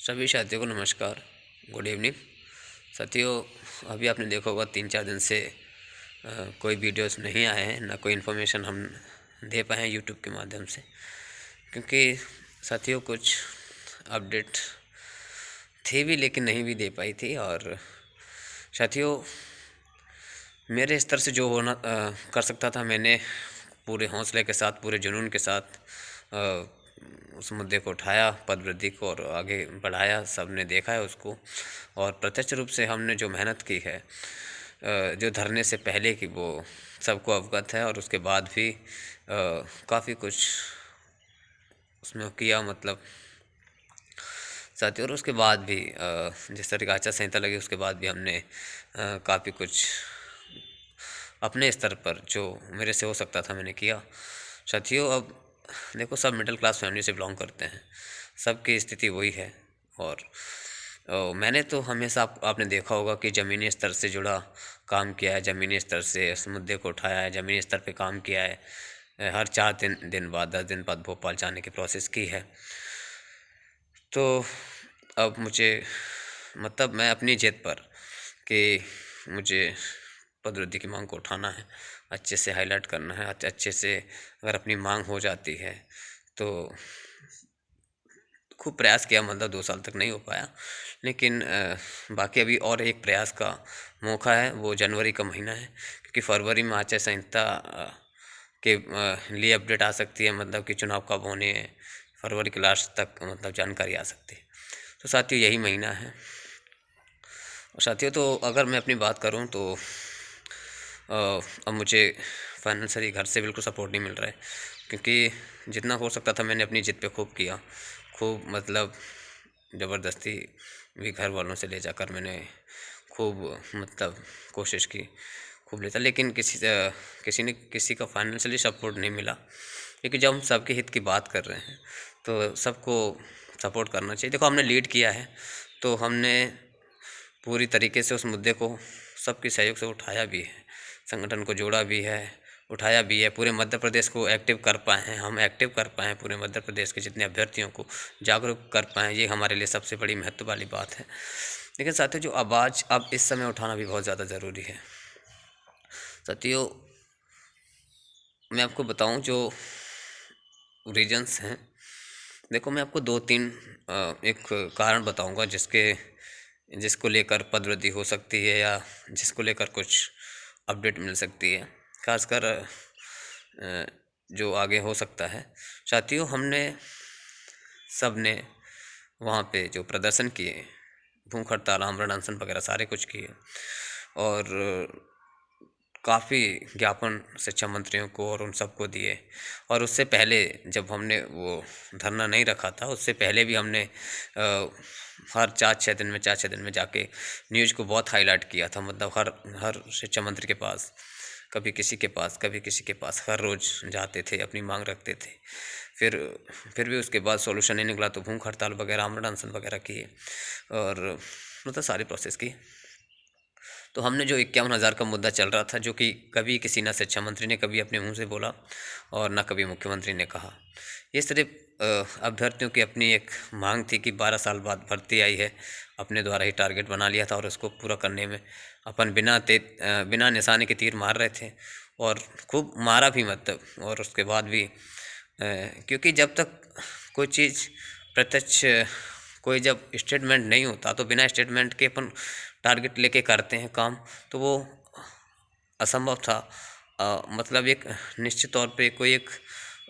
सभी साथियों को नमस्कार। गुड इवनिंग साथियों। अभी आपने देखा होगा 3-4 दिन से कोई वीडियोस नहीं आए हैं, ना कोई इन्फॉर्मेशन हम दे पाए हैं यूट्यूब के माध्यम से, क्योंकि साथियों कुछ अपडेट थी भी लेकिन नहीं भी दे पाई थी। और साथियों मेरे स्तर से जो होना कर सकता था, मैंने पूरे हौसले के साथ, पूरे जुनून के साथ उस मुद्दे को उठाया, पदवृद्धि को, और आगे बढ़ाया। सबने देखा है उसको, और प्रत्यक्ष रूप से हमने जो मेहनत की है, जो धरने से पहले की, वो सबको अवगत है। और उसके बाद भी काफ़ी कुछ उसमें किया, मतलब साथियों। और उसके बाद भी जिस तरह का आचार संहिता लगी, उसके बाद भी हमने काफ़ी कुछ अपने स्तर पर जो मेरे से हो सकता था मैंने किया। साथियों अब देखो, सब मिडिल क्लास फैमिली से बिलोंग करते हैं, सबकी स्थिति वही है। और मैंने तो हमेशा आपने देखा होगा कि ज़मीनी स्तर से जुड़ा काम किया है, ज़मीनी स्तर से इस मुद्दे को उठाया है, ज़मीनी स्तर पे काम किया है। हर 4 दिन बाद, 10 दिन बाद भोपाल जाने की प्रोसेस की है। तो अब मुझे, मतलब मैं अपनी ज़िद पर कि मुझे पदवृद्धि की मांग को उठाना है, अच्छे से हाईलाइट करना है, अच्छे से अगर अपनी मांग हो जाती है तो खूब प्रयास किया, मतलब 2 साल तक नहीं हो पाया। लेकिन बाकी अभी और एक प्रयास का मौका है, वो जनवरी का महीना है, क्योंकि फरवरी में आचार संहिता के लिए अपडेट आ सकती है, मतलब कि चुनाव कब होने हैं, फरवरी के लास्ट तक मतलब जानकारी आ सकती है। तो साथियों यही महीना है। और साथियों तो अगर मैं अपनी बात करूं तो अब मुझे फाइनेंशियली घर से बिल्कुल सपोर्ट नहीं मिल रहा है, क्योंकि जितना हो सकता था मैंने अपनी ज़िद पे खूब किया, खूब मतलब ज़बरदस्ती भी घर वालों से ले जाकर मैंने खूब मतलब कोशिश की, खूब लेता, लेकिन किसी का फाइनेंशियली सपोर्ट नहीं मिला। क्योंकि जब हम सबके हित की बात कर रहे हैं तो सबको सपोर्ट करना चाहिए। देखो, हमने लीड किया है, तो हमने पूरी तरीके से उस मुद्दे को सबके सहयोग से उठाया भी है, संगठन को जोड़ा भी है, उठाया भी है। पूरे मध्य प्रदेश को एक्टिव कर पाए हैं, हम एक्टिव कर पाए हैं, पूरे मध्य प्रदेश के जितने अभ्यर्थियों को जागरूक कर पाएँ, ये हमारे लिए सबसे बड़ी महत्व वाली बात है। लेकिन साथियों जो आवाज़ अब इस समय उठाना भी बहुत ज़्यादा ज़रूरी है। साथियों मैं आपको बताऊं जो रीजंस हैं, देखो मैं आपको 2-3 एक कारण बताऊंगा जिसको लेकर पदवृद्धि हो सकती है, या जिसको लेकर कुछ अपडेट मिल सकती है, खासकर जो आगे हो सकता है। साथियों हमने सब ने वहाँ पे जो प्रदर्शन किए, भूख हड़ताल, आमरण अनशन वगैरह सारे कुछ किए, और काफ़ी ज्ञापन शिक्षा मंत्रियों को और उन सबको दिए। और उससे पहले जब हमने वो धरना नहीं रखा था, उससे पहले भी हमने हर 4-6 दिन में जाके न्यूज़ को बहुत हाईलाइट किया था, मतलब हर शिक्षा मंत्री के पास, कभी किसी के पास, कभी किसी के पास, हर रोज़ जाते थे, अपनी मांग रखते थे। फिर भी उसके बाद सॉल्यूशन नहीं निकला, तो भूख हड़ताल वगैरह, आमरण अनशन वगैरह किए, और मतलब सारी प्रोसेस की। तो हमने जो 51,000 का मुद्दा चल रहा था, जो कि कभी किसी ना शिक्षा मंत्री ने कभी अपने मुंह से बोला और ना कभी मुख्यमंत्री ने कहा। ये सिर्फ अभ्यर्थियों की अपनी एक मांग थी कि 12 साल बाद भर्ती आई है, अपने द्वारा ही टारगेट बना लिया था, और उसको पूरा करने में अपन बिना निशाने के तीर मार रहे थे, और खूब मारा भी, मतलब। और उसके बाद भी क्योंकि जब तक कोई चीज़ प्रत्यक्ष, कोई जब स्टेटमेंट नहीं होता, तो बिना स्टेटमेंट के अपन टारगेट लेके करते हैं काम, तो वो असंभव था। मतलब एक निश्चित तौर पे कोई एक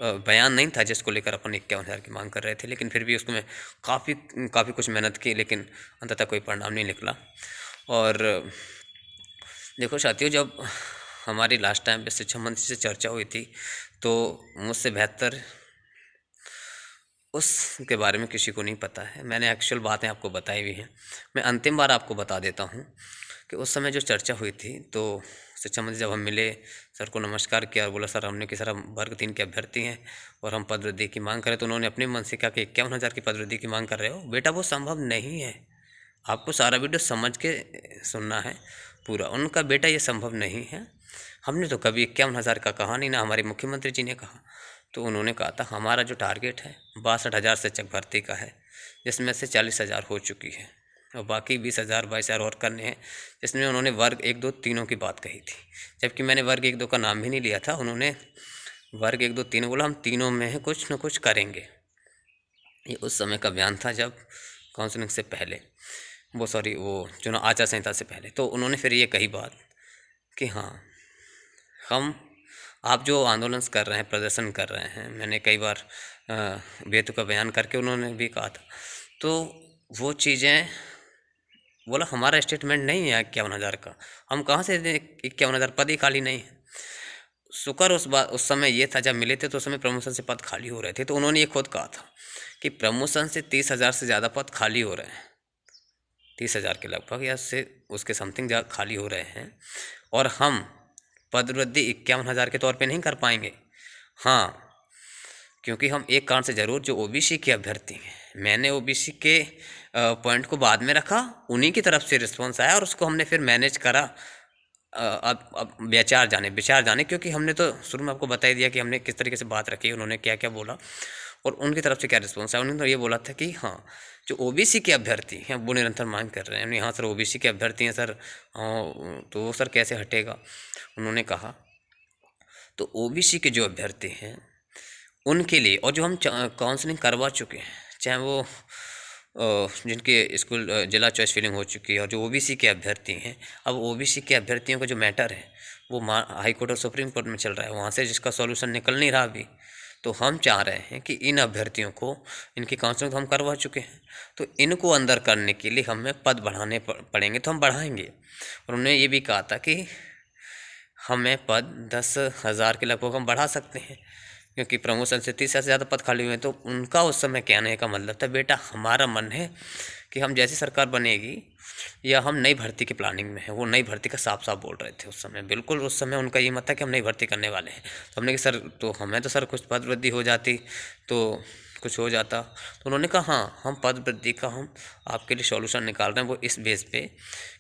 बयान नहीं था जिसको लेकर अपन 51,000 की मांग कर रहे थे, लेकिन फिर भी उसको मैं काफ़ी कुछ मेहनत की, लेकिन अंततः कोई परिणाम नहीं निकला। और देखो साथियों, जब हमारी लास्ट टाइम पे शिक्षा मंत्री से चर्चा हुई थी, तो मुझसे बेहतर उसके बारे में किसी को नहीं पता है। मैंने एक्चुअल बातें आपको बताई हुई हैं। मैं अंतिम बार आपको बता देता हूँ कि उस समय जो चर्चा हुई थी, तो शिक्षा मंत्री जब हम मिले, सर को नमस्कार किया और बोला, सर हमने कि सर हम वर्ग 3 के अभ्यर्थी हैं और हम पदवृद्धि की मांग करें। तो उन्होंने अपने मन से कहा कि 51,000 की पदवृद्धि की मांग कर रहे हो बेटा, वो संभव नहीं है, आपको सारा वीडियो समझ के सुनना है पूरा। उनका बेटा ये संभव नहीं है, हमने तो कभी 51,000 का कहा नहीं, ना हमारे मुख्यमंत्री जी ने कहा। तो उन्होंने कहा था हमारा जो टारगेट है 62,000 शिक्षक भर्ती का है, जिसमें से 40,000 हो चुकी है और बाकी 20,000 22,000 और करने हैं, जिसमें उन्होंने वर्ग 1 2 तीनों की बात कही थी, जबकि मैंने वर्ग 1 2 का नाम भी नहीं लिया था। उन्होंने वर्ग 1 2 3 बोला, हम तीनों में है कुछ न कुछ करेंगे। ये उस समय का बयान था जब काउंसलिंग से पहले, वो चुनाव आचार संहिता से पहले। तो उन्होंने फिर ये कही बात कि हाँ, हम आप जो आंदोलन कर रहे हैं, प्रदर्शन कर रहे हैं, मैंने कई बार बेतु का बयान करके उन्होंने भी कहा था, तो वो चीज़ें बोला हमारा स्टेटमेंट नहीं है 51,000 का, हम कहाँ से दें, 51,000 पद ही खाली नहीं है। शुक्र उस समय ये था जब मिले थे तो उस समय प्रमोशन से पद खाली हो रहे थे, तो उन्होंने ये खुद कहा था कि प्रमोशन से 30,000 से ज़्यादा पद खाली हो रहे हैं, 30,000 के लगभग या से उसके समथिंग खाली हो रहे हैं, और हम पद वृद्धि 51,000 के तौर पे नहीं कर पाएंगे। हाँ, क्योंकि हम एक कारण से ज़रूर, जो ओबीसी के अभ्यर्थी हैं, मैंने ओबीसी के पॉइंट को बाद में रखा, उन्हीं की तरफ से रिस्पॉन्स आया और उसको हमने फिर मैनेज करा। अब विचार जाने, क्योंकि हमने तो शुरू में आपको बता ही दिया कि हमने किस तरीके से बात रखी, उन्होंने क्या क्या बोला और उनकी तरफ से क्या रिस्पॉन्स आया। उन्होंने तो ये बोला था कि हाँ, जो ओबीसी के अभ्यर्थी हैं वो निरंतर मांग कर रहे हैं। हाँ सर, ओबीसी के अभ्यर्थी हैं सर, तो वो सर कैसे हटेगा। उन्होंने कहा तो ओबीसी के जो अभ्यर्थी हैं उनके लिए, और जो हम काउंसलिंग करवा चुके हैं, चाहे वो जिनके स्कूल जिला चॉइस फिलिंग हो चुकी है, और जो ओबीसी के अभ्यर्थी हैं, अब ओबीसी के अभ्यर्थियों का जो मैटर है वो हाई कोर्ट और सुप्रीम कोर्ट में चल रहा है, वहाँ से जिसका सॉल्यूशन निकल नहीं रहा अभी। तो हम चाह रहे हैं कि इन अभ्यर्थियों को, इनकी काउंसलिंग तो हम करवा चुके हैं, तो इनको अंदर करने के लिए हमें पद बढ़ाने पड़ेंगे, तो हम बढ़ाएंगे। और उन्होंने ये भी कहा था कि हमें पद 10,000 के लगभग हम बढ़ा सकते हैं, क्योंकि प्रमोशन से 30,000 से ज़्यादा पद खाली हुए हैं। तो उनका उस समय कहने का मतलब था, बेटा हमारा मन है कि हम जैसी सरकार बनेगी, या हम नई भर्ती की प्लानिंग में है, वो नई भर्ती का साफ साफ बोल रहे थे उस समय, बिल्कुल उस समय उनका ये मत था कि हम नई भर्ती करने वाले हैं। तो हमने कि सर, तो हमें तो सर कुछ पद वृद्धि हो जाती तो कुछ हो जाता। तो उन्होंने कहा हाँ, हम पद वृद्धि का हम आपके लिए सॉल्यूशन निकाल रहे हैं, वो इस बेस पे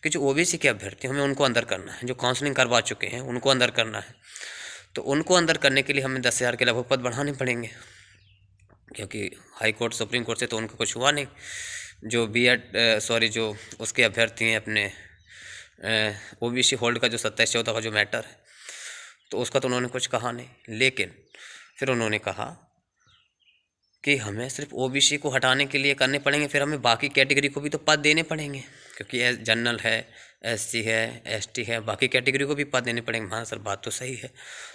कि जो ओबीसी के अभ्यर्थी हमें उनको अंदर करना है, जो काउंसलिंग करवा चुके हैं उनको अंदर करना है। तो उनको अंदर करने के लिए हमें 10,000 के लगभग पद बढ़ाने पड़ेंगे, क्योंकि हाई कोर्ट सुप्रीम कोर्ट से तो उनका कुछ हुआ नहीं। जो जो उसके अभ्यर्थी हैं अपने ओबीसी होल्ड का जो 27-14 का जो मैटर है, तो उसका तो उन्होंने कुछ कहा नहीं। लेकिन फिर उन्होंने कहा कि हमें सिर्फ ओबीसी को हटाने के लिए करने पड़ेंगे, फिर हमें बाकी कैटेगरी को भी तो पद देने पड़ेंगे, क्योंकि जनरल है, एससी है, एसटी है, बाकी कैटेगरी को भी पद देने पड़ेंगे। हाँ सर, बात तो सही है।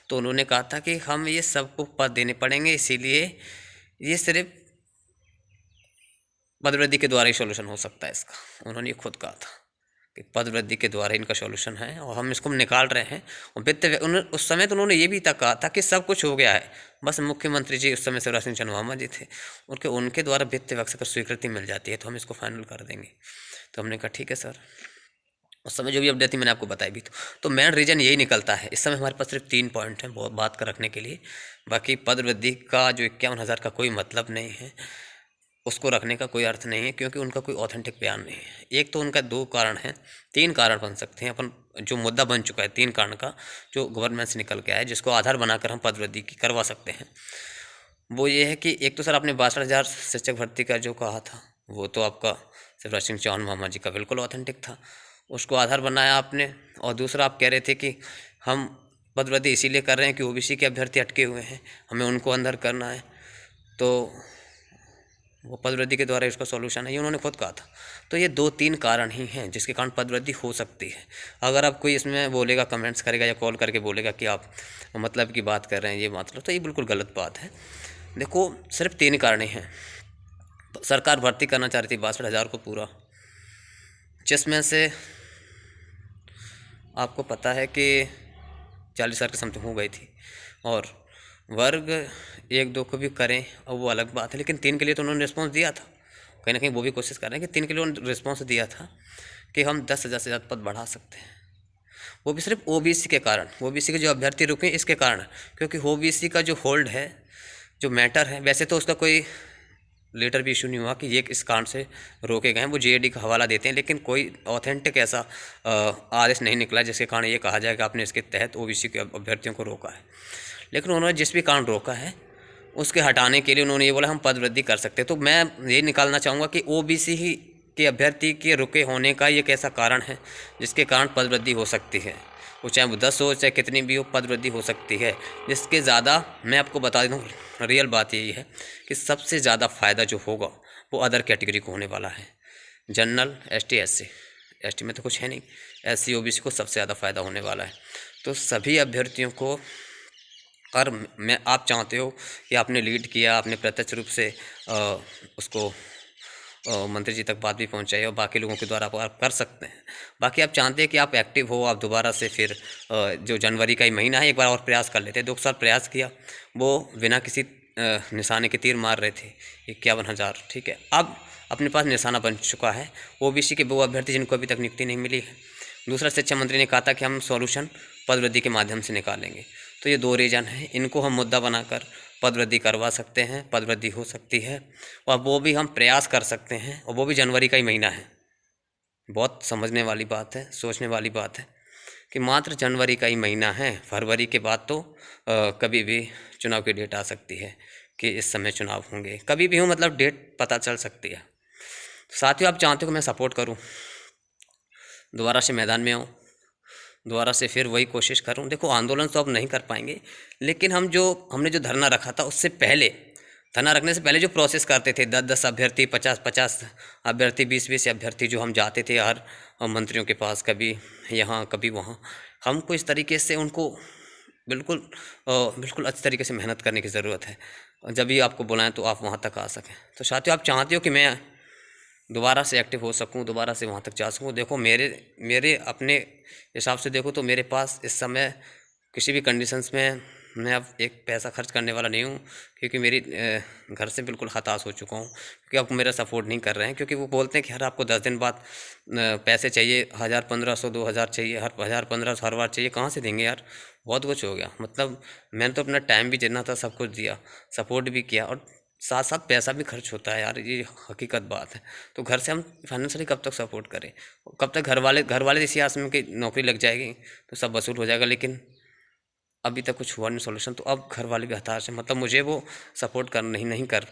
तो उन्होंने कहा था कि हम ये सबको पद देने पड़ेंगे, इसीलिए ये सिर्फ पद वृद्धि के द्वारा ही सॉल्यूशन हो सकता है इसका। उन्होंने ये खुद कहा था कि पद वृद्धि के द्वारा इनका सॉल्यूशन है और हम इसको निकाल रहे हैं। और उस समय तो उन्होंने ये भी तक कहा था कि सब कुछ हो गया है, बस मुख्यमंत्री जी उस समय शिवराज सिंह चौहान जी थे, उनके द्वारा वित्त विभाग से स्वीकृति मिल जाती है तो हम इसको फाइनल कर देंगे। तो हमने कहा ठीक है सर। उस समय जो भी अपडेट थी मैंने आपको बताई भी। तो मेन रीज़न यही निकलता है, इस समय हमारे पास सिर्फ 3 पॉइंट हैं बहुत बात कर रखने के लिए। बाकी पद वृद्धि का जो 51,000 का कोई मतलब नहीं है, उसको रखने का कोई अर्थ नहीं है, क्योंकि उनका कोई ऑथेंटिक बयान नहीं है। एक तो उनका 2 कारण हैं, 3 कारण बन सकते हैं। अपन जो मुद्दा बन चुका है 3 कारण का, जो गवर्नमेंट से निकल के आया है, जिसको आधार बनाकर हम पद वृद्धि की करवा सकते हैं, वो ये है कि एक तो सर आपने 62,000 शिक्षक भर्ती का जो कहा था, वो तो आपका शिवराज सिंह चौहान मामा जी का बिल्कुल ऑथेंटिक था, उसको आधार बनाया आपने। और दूसरा आप कह रहे थे कि हम पद वृद्धि इसीलिए कर रहे हैं कि ओबीसी के अभ्यर्थी अटके हुए हैं, हमें उनको अंदर करना है, तो वो पद वृद्धि के द्वारा इसका सॉल्यूशन है, ये उन्होंने खुद कहा था। तो ये 2-3 कारण ही हैं जिसके कारण पद वृद्धि हो सकती है। अगर आप कोई इसमें बोलेगा, कमेंट्स करेगा या कॉल करके बोलेगा कि आप मतलब की बात कर रहे हैं, ये मतलब, तो ये बिल्कुल गलत बात है। देखो, सिर्फ 3 कारण ही हैं। सरकार भर्ती करना चाह रही थी 62,000 को पूरा, जिसमें से आपको पता है कि 40,000 की समथिंग हो गई थी, और वर्ग 1-2 को भी करें और वो अलग बात है, लेकिन 3 के लिए तो उन्होंने रिस्पॉन्स दिया था। कहीं ना कहीं वो भी कोशिश कर रहे हैं कि 3 के लिए उन्होंने रिस्पॉन्स दिया था कि हम 10,000 से ज़्यादा पद बढ़ा सकते हैं, वो भी सिर्फ ओबीसी के कारण, ओबीसी के जो अभ्यर्थी रुके इसके कारण, क्योंकि ओबीसी का जो होल्ड है, जो मैटर है, वैसे तो उसका कोई लेटर भी इशू नहीं हुआ कि ये इस कारण से रोके गए हैं, वो जेएडी का हवाला देते हैं, लेकिन कोई ऑथेंटिक ऐसा आदेश नहीं निकला जिसके कारण ये कहा जाए कि आपने इसके तहत ओबीसी के अभ्यर्थियों को रोका है। लेकिन उन्होंने जिस भी कारण रोका है उसके हटाने के लिए उन्होंने ये बोला हम पद वृद्धि कर सकते हैं। तो मैं ये निकालना चाहूँगा कि ओबीसी ही के अभ्यर्थी के रुके होने का ये कैसा कारण है जिसके कारण पद वृद्धि हो सकती है। वो चाहे वो 10 हो चाहे कितनी भी हो, पद वृद्धि हो सकती है। जिसके ज़्यादा मैं आपको बता दूँ, रियल बात यही है कि सबसे ज़्यादा फ़ायदा जो होगा वो अदर कैटेगरी को होने वाला है। जनरल, एसटी, एससी, एसटी में तो कुछ है नहीं, एससी ओबीसी को सबसे ज़्यादा फ़ायदा होने वाला है। तो सभी अभ्यर्थियों को, और मैं आप चाहते हो कि आपने लीड किया, आपने प्रत्यक्ष रूप से उसको मंत्री जी तक बात भी पहुंचाई और बाकी लोगों के द्वारा आप कर सकते हैं। बाकी आप चाहते हैं कि आप एक्टिव हो, आप दोबारा से फिर जो जनवरी का ही महीना है एक बार और प्रयास कर लेते हैं। 2 साल प्रयास किया, वो बिना किसी निशाने के तीर मार रहे थे 51,000, ठीक है। अब अपने पास निशाना बन चुका है। ओबीसी के वो अभ्यर्थी जिनको अभी तक नियुक्ति नहीं मिली है। दूसरा, शिक्षा मंत्री ने कहा था कि हम सॉल्यूशन पद वृद्धि के माध्यम से निकालेंगे। तो ये 2 रीज़न हैं, इनको हम मुद्दा बनाकर पद वृद्धि करवा सकते हैं, पद वृद्धि हो सकती है और वो भी हम प्रयास कर सकते हैं, और वो भी जनवरी का ही महीना है। बहुत समझने वाली बात है, सोचने वाली बात है कि मात्र जनवरी का ही महीना है। फरवरी के बाद तो कभी भी चुनाव की डेट आ सकती है कि इस समय चुनाव होंगे, कभी भी हो, मतलब डेट पता चल सकती है। साथियों, आप चाहते हो कि मैं सपोर्ट करूं, दोबारा से मैदान में आऊँ, दोबारा से फिर वही कोशिश करूं। देखो, आंदोलन तो अब नहीं कर पाएंगे, लेकिन हमने जो धरना रखा था उससे पहले, धरना रखने से पहले जो प्रोसेस करते थे, 10-10 अभ्यर्थी, 50-50 अभ्यर्थी, 20-20 अभ्यर्थी, जो हम जाते थे हर मंत्रियों के पास, कभी यहाँ कभी वहाँ, हमको इस तरीके से उनको बिल्कुल अच्छी तरीके से मेहनत करने की ज़रूरत है। जब भी आपको बुलाएं तो आप वहाँ तक आ सकें। तो साथियों, आप चाहते हो कि मैं दोबारा से एक्टिव हो सकूं, दोबारा से वहाँ तक जा सकूं। देखो, मेरे अपने हिसाब से देखो तो मेरे पास इस समय किसी भी कंडीशंस में मैं अब एक पैसा खर्च करने वाला नहीं हूँ, क्योंकि मेरी घर से बिल्कुल हताश हो चुका हूँ, क्योंकि अब मेरा सपोर्ट नहीं कर रहे हैं। क्योंकि वो बोलते हैं कि हर आपको 10 दिन बाद पैसे चाहिए, 1000, 1500, 2000 चाहिए, हर 1000, 1500 हर बार चाहिए। कहाँ से देंगे यार, बहुत कुछ हो गया। मतलब मैंने तो अपना टाइम भी जितना था सब कुछ दिया, सपोर्ट भी किया, और साथ साथ पैसा भी खर्च होता है यार, ये हकीकत बात है। तो घर से हम फाइनेंशियली कब तक सपोर्ट करें, कब तक घर वाले इसी आस में कि नौकरी लग जाएगी तो सब वसूल हो जाएगा, लेकिन अभी तक कुछ हुआ नहीं सॉल्यूशन। तो अब घर वाले भी हताश हैं, मतलब मुझे वो सपोर्ट कर नहीं कर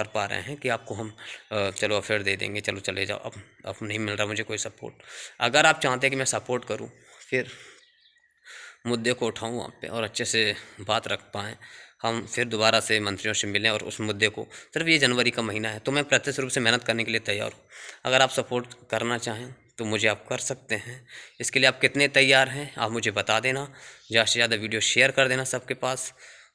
पा रहे हैं कि आपको हम चलो अफेयर दे देंगे, चलो चले जाओ। अब नहीं मिल रहा मुझे कोई सपोर्ट। अगर आप चाहते हैं कि मैं सपोर्ट करूँ, फिर मुद्दे को उठाऊँ वहाँ पे और अच्छे से बात रख पाएँ, हम फिर दोबारा से मंत्रियों से मिलें और उस मुद्दे को, सिर्फ ये जनवरी का महीना है तो मैं प्रत्यक्ष रूप से मेहनत करने के लिए तैयार हूँ। अगर आप सपोर्ट करना चाहें तो मुझे आप कर सकते हैं। इसके लिए आप कितने तैयार हैं आप मुझे बता देना, ज़्यादा से ज़्यादा वीडियो शेयर कर देना सबके पास,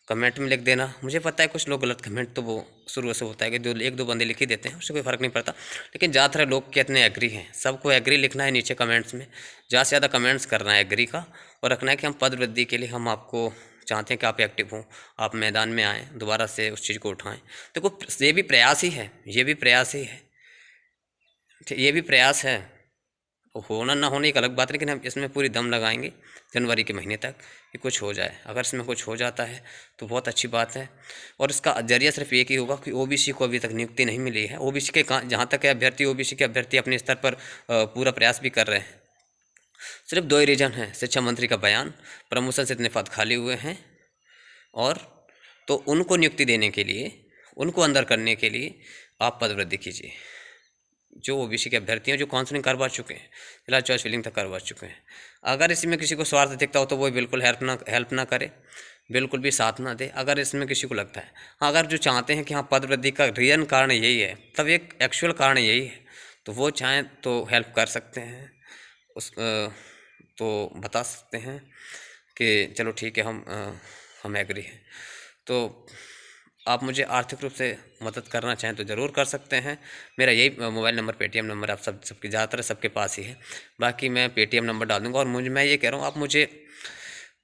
कमेंट में लिख देना। मुझे पता है कुछ लोग गलत कमेंट तो वो शुरू से होता है कि 1-2 बंदे लिख ही देते हैं, उससे कोई फ़र्क नहीं पड़ता, लेकिन ज़्यादातर लोग कितने एग्री हैं, सबको एग्री लिखना है नीचे कमेंट्स में, ज़्यादा से ज़्यादा कमेंट्स करना है एग्री का, और रखना है कि हम पद वृद्धि के लिए हम आपको चाहते हैं कि आप एक्टिव हों, आप मैदान में आएँ, दोबारा से उस चीज़ को उठाएँ। देखो, ये भी प्रयास ही है, ये भी प्रयास ही है, ये भी प्रयास है। होना ना होना एक अलग बात है, लेकिन हम इसमें पूरी दम लगाएंगे जनवरी के महीने तक कि कुछ हो जाए। अगर इसमें कुछ हो जाता है तो बहुत अच्छी बात है, और इसका जरिया सिर्फ एक ही होगा कि ओबीसी को अभी तक नियुक्ति नहीं मिली है। ओबीसी के जहाँ तक है अभ्यर्थी, ओबीसी के अभ्यर्थी अपने स्तर पर पूरा प्रयास भी कर रहे हैं। सिर्फ 2 ही रीज़न हैं, शिक्षा मंत्री का बयान, प्रमोशन से इतने पद खाली हुए हैं, और तो उनको नियुक्ति देने के लिए, उनको अंदर करने के लिए आप पद वृद्धि कीजिए। जो ओबीसी के अभ्यर्थी हैं, जो काउंसलिंग करवा चुके हैं, फिलहाल चॉइस फिलिंग तक करवा चुके हैं, अगर इसमें किसी को स्वार्थ दिखता हो तो वो बिल्कुल हेल्प ना करे, बिल्कुल भी साथ ना दे। अगर इसमें किसी को लगता है, हाँ, अगर जो चाहते हैं कि हाँ पद वृद्धि का रीज़न कारण यही है, तब एक एक्चुअल कारण यही है, तो वो चाहें तो हेल्प कर सकते हैं, तो बता सकते हैं कि चलो ठीक है, हम एग्री हैं। तो आप मुझे आर्थिक रूप से मदद करना चाहें तो ज़रूर कर सकते हैं। मेरा यही मोबाइल नंबर, पेटीएम नंबर आप सबके ज़्यादातर सबके पास ही है। बाकी मैं पेटीएम नंबर डाल दूँगा, और मैं ये कह रहा हूँ, आप मुझे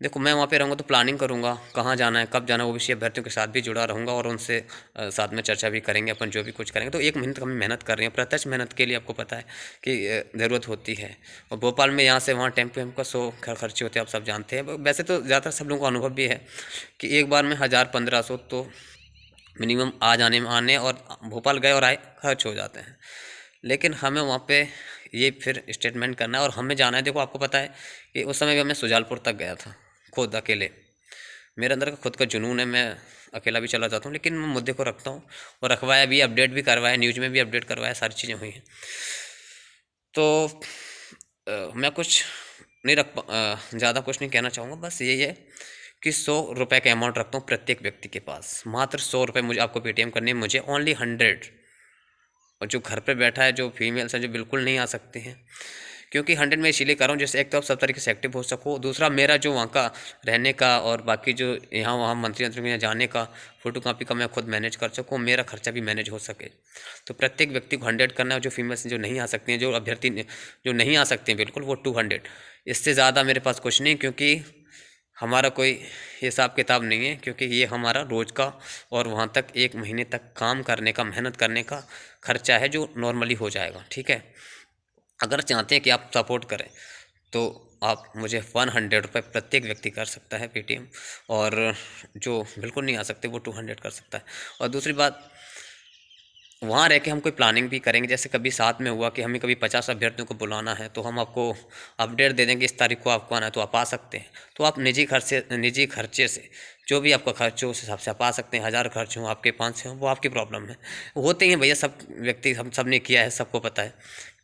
देखो, मैं वहाँ पे रहूँगा तो प्लानिंग करूँगा कहाँ जाना है, कब जाना है, ओबीसी अभ्यर्थियों के साथ भी जुड़ा रहूँगा, और उनसे साथ में चर्चा भी करेंगे, अपन जो भी कुछ करेंगे। तो 1 महीने तक हम मेहनत कर रहे हैं, प्रत्यक्ष मेहनत के लिए आपको पता है कि ज़रूरत होती है। और भोपाल में यहाँ से वहाँ टेम्पो का 100 खर्चे होते हैं, आप सब जानते हैं। वैसे तो ज़्यादातर सब लोगों को अनुभव भी है कि एक बार में 1000-1500 तो मिनिमम आ जाने में, आने और भोपाल गए और आए खर्च हो जाते हैं। लेकिन हमें वहाँ पे ये फिर स्टेटमेंट करना है और हमें जाना है। देखो, आपको पता है कि उस समय भी मैं सुजालपुर तक गया था खुद अकेले, मेरे अंदर का खुद का जुनून है, मैं अकेला भी चला जाता हूँ, लेकिन मैं मुद्दे को रखता हूँ और रखवाया भी, अपडेट भी करवाया, न्यूज़ में भी अपडेट करवाया, सारी चीज़ें हुई हैं। तो मैं कुछ नहीं ज़्यादा कुछ नहीं कहना चाहूँगा, बस यही है कि 100 रुपये का अमाउंट रखता हूँ प्रत्येक व्यक्ति के पास। मात्र 100 रुपये मुझे आपको पेटीएम करनी है, मुझे ओनली 100। और जो घर पे बैठा है, जो फीमेल्स हैं, जो बिल्कुल नहीं आ सकते हैं, क्योंकि 100 में इसीलिए कर रहा हूँ जैसे एक तो आप सब तरीके से एक्टिव हो सको, दूसरा मेरा जो वहाँ का रहने का और बाकी जो यहाँ वहाँ मंत्री के यहाँ जाने का, फोटोकॉपी का मैं खुद मैनेज कर सकूँ, मेरा खर्चा भी मैनेज हो सके। तो प्रत्येक व्यक्ति को 100 करना है। जो फीमेल्स जो नहीं आ सकती हैं, जो अभ्यर्थी जो नहीं आ सकते हैं बिल्कुल, वो 200। इससे ज़्यादा मेरे पास कुछ नहीं, क्योंकि हमारा कोई हिसाब किताब नहीं है, क्योंकि ये हमारा रोज़ का और वहाँ तक 1 महीने तक काम करने का, मेहनत करने का खर्चा है, जो नॉर्मली हो जाएगा। ठीक है, अगर चाहते हैं कि आप सपोर्ट करें तो आप मुझे 100 रुपये प्रत्येक व्यक्ति कर सकता है पेटीएम, और जो बिल्कुल नहीं आ सकते वो 200 कर सकता है। और दूसरी बात, वहाँ रह के हम कोई प्लानिंग भी करेंगे, जैसे कभी साथ में हुआ कि हमें कभी 50 अभ्यर्थियों को बुलाना है, तो हम आपको अपडेट दे देंगे इस तारीख को आपको आना है, तो आप आ सकते हैं। तो आप निजी खर्चे से जो भी आपका खर्च हो उस हिसाब से आप आ सकते हैं। 1000 खर्च हो आपके, 500 हो, वो आपकी प्रॉब्लम है। होते ही हैं भैया, सब व्यक्ति, हम सब ने किया है, सबको पता है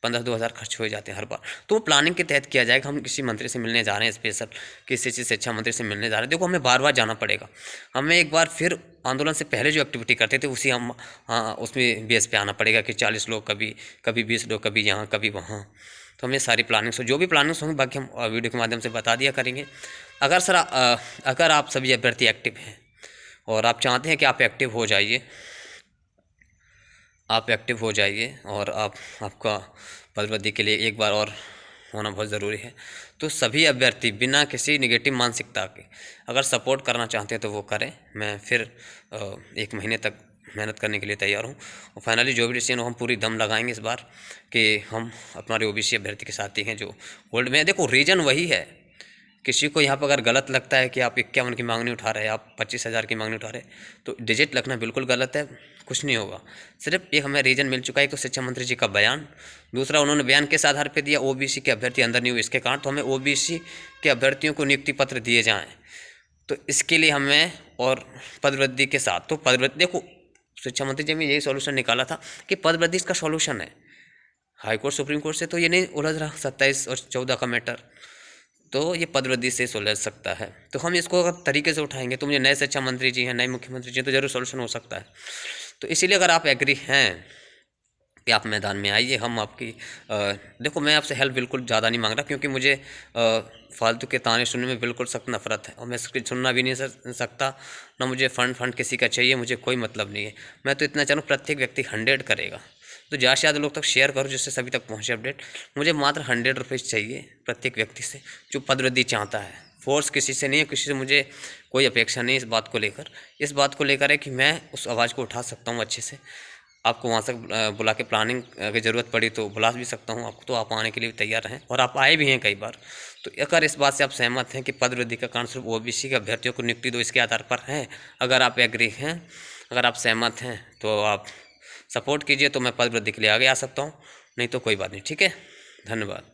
15-2 हज़ार खर्च हो जाते हैं हर बार। तो वो प्लानिंग के तहत किया जाएगा। हम किसी मंत्री से मिलने जा रहे हैं, स्पेशल किसी चीज़ से, शिक्षा मंत्री से मिलने जा रहे हैं, देखो हमें बार बार जाना पड़ेगा। हमें एक बार फिर आंदोलन से पहले जो एक्टिविटी करते थे उसी हम उसमें बेस पे आना पड़ेगा कि 40 लोग, कभी 20 लोग, कभी यहाँ कभी वहाँ। तो हमें सारी प्लानिंग्स जो भी प्लानिंग्स होंगी बाकी हम वीडियो के माध्यम से बता दिया करेंगे। अगर आप सभी अभ्यर्थी एक्टिव हैं और आप चाहते हैं कि आप एक्टिव हो जाइए, और आपका पदवृद्धि के लिए एक बार और होना बहुत ज़रूरी है। तो सभी अभ्यर्थी बिना किसी निगेटिव मानसिकता के अगर सपोर्ट करना चाहते हैं तो वो करें। मैं फिर 1 महीने तक मेहनत करने के लिए तैयार हूँ, और फाइनली जो भी डिसीजन हो हम पूरी दम लगाएंगे इस बार कि हम हमारे ओबीसी अभ्यर्थी के साथ ही हैं जो होल्ड में है। देखो रीज़न वही है, किसी को यहाँ पर अगर गलत लगता है कि आप 51 की मांगनी उठा रहे हैं, आप 25,000 की मांगनी उठा रहे हैं, तो डिजिट लगना बिल्कुल गलत है, कुछ नहीं होगा। सिर्फ एक हमें रीज़न मिल चुका है, एक तो शिक्षा मंत्री जी का बयान, दूसरा उन्होंने बयान किस आधार पर दिया, ओबीसी के अभ्यर्थी अंदर नहीं हुए इसके कारण, तो हमें ओबीसी के अभ्यर्थियों को नियुक्ति पत्र दिए जाएँ। तो इसके लिए हमें, और पदवृद्धि के साथ, तो पदवृद्धि देखो शिक्षा मंत्री जी ने यही सॉल्यूशन निकाला था कि पदवृद्धि इसका सॉल्यूशन है। हाईकोर्ट सुप्रीम कोर्ट से तो ये नहीं उलझ रहा 27 और 14 का मैटर, तो ये पदवृद्धि से सुलझ सकता है। तो हम इसको अगर तरीके से उठाएंगे तो मुझे नए शिक्षा मंत्री जी हैं, नए मुख्यमंत्री जी हैं, तो जरूर सॉल्यूशन हो सकता है। तो इसीलिए अगर आप एग्री हैं कि आप मैदान में आइए, हम आपकी देखो मैं आपसे हेल्प बिल्कुल ज़्यादा नहीं मांग रहा, क्योंकि मुझे फालतू के ताने सुनने में बिल्कुल सख्त नफरत है, और मैं इसकी सुनना भी नहीं सकता। ना मुझे फंड किसी का चाहिए, मुझे कोई मतलब नहीं है। मैं तो इतना चाहूँ प्रत्येक व्यक्ति 100 करेगा, तो ज़्यादा से ज़्यादा लोग तक शेयर करो जिससे सभी तक पहुँचे अपडेट। मुझे मात्र 100 रुपये चाहिए प्रत्येक व्यक्ति से जो पदवृद्धि चाहता है। फोर्स किसी से नहीं है, किसी से मुझे कोई अपेक्षा नहीं इस बात को लेकर। इस बात को लेकर है कि मैं उस आवाज़ को उठा सकता हूँ अच्छे से, आपको वहाँ तक बुला के, प्लानिंग की ज़रूरत पड़ी तो बुला भी सकता हूँ आपको, तो आप आने के लिए तैयार हैं, और आप आए भी हैं कई बार। तो अगर इस बात से आप सहमत हैं कि पदवृद्धि का कारण सिर्फ ओबीसी के अभ्यर्थियों को नियुक्ति दो इसके आधार पर है, अगर आप एग्री हैं, अगर आप सहमत हैं, तो आप सपोर्ट कीजिए, तो मैं पदवृद्धि के लिए आगे आ सकता हूँ, नहीं तो कोई बात नहीं। ठीक है, धन्यवाद।